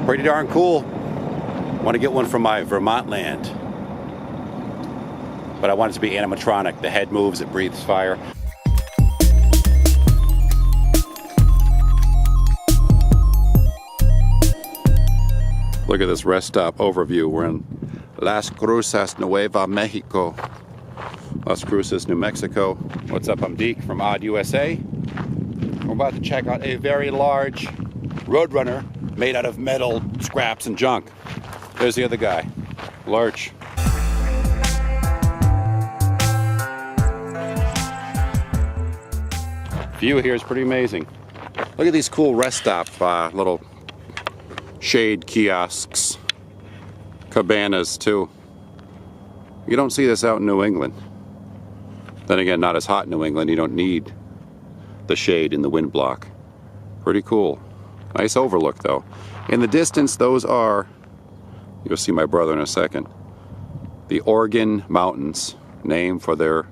Pretty darn cool. Want to get one from my Vermont land. But I want it to be animatronic. The head moves, it breathes fire. Look at this rest stop overview. We're in Las Cruces, Nueva Mexico. Las Cruces, New Mexico. What's up? I'm Deek from Odd USA. We're about to check out a very large Roadrunner made out of metal, scraps, and junk. There's the other guy, Lurch. View here is pretty amazing. Look at these cool rest stop little shade kiosks, cabanas too. You don't see this out in New England. Then again, not as hot in New England. You don't need the shade in the wind block. Pretty cool. Nice overlook though. In the distance, those are, you'll see my brother in a second, the Oregon Mountains, named for their,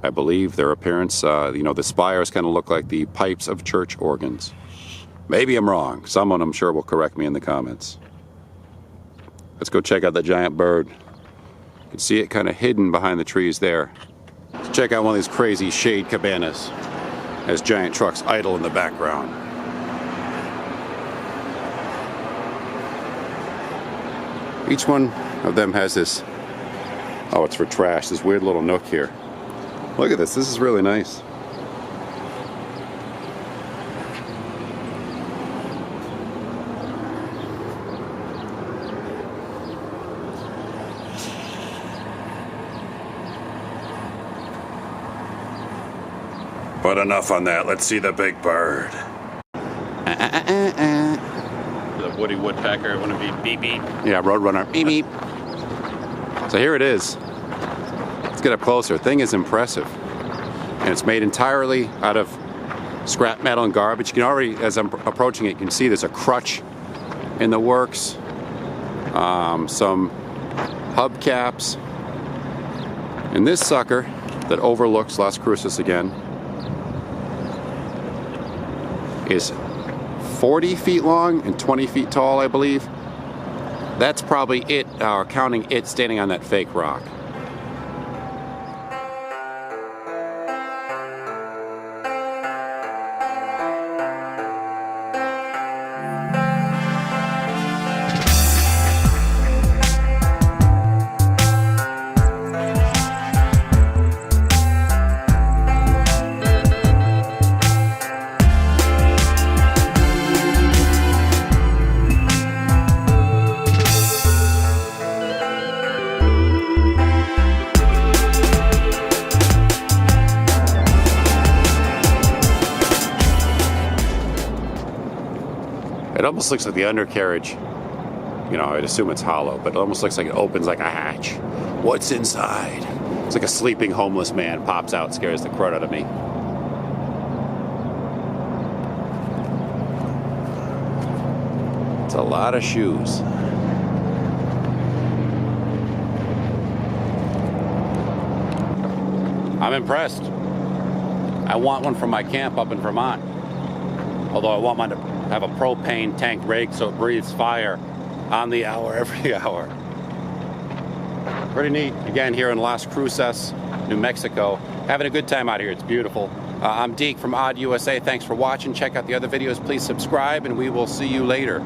I believe, their appearance. You know, the spires kind of look like the pipes of church organs. Maybe I'm wrong. Someone, I'm sure, will correct me in the comments. Let's go check out the giant bird. You can see it kind of hidden behind the trees there. Let's check out one of these crazy shade cabanas as giant trucks idle in the background. Each one of them has this, oh, it's for trash, this weird little nook here. Look at this, this is really nice. But enough on that, let's see the big bird. The Woody Woodpecker, want to be beep beep? Yeah, Roadrunner, beep beep. So here it is. Let's get up closer. Thing is impressive. And it's made entirely out of scrap metal and garbage. You can already, as I'm approaching it, you can see there's a crutch in the works. Some hubcaps. And this sucker that overlooks Las Cruces again is 40 feet long and 20 feet tall, I believe. That's probably it, counting it standing on that fake rock. It almost looks like the undercarriage, you know, I'd assume it's hollow, but it almost looks like it opens like a hatch. What's inside? It's like a sleeping homeless man pops out, scares the crud out of me. It's a lot of shoes. I'm impressed. I want one from my camp up in Vermont. Although I want mine to have a propane tank rig so it breathes fire on the hour, every hour. Pretty neat. Again, here in Las Cruces, New Mexico. Having a good time out here. It's beautiful. I'm Deek from Odd USA. Thanks for watching. Check out the other videos. Please subscribe, and we will see you later.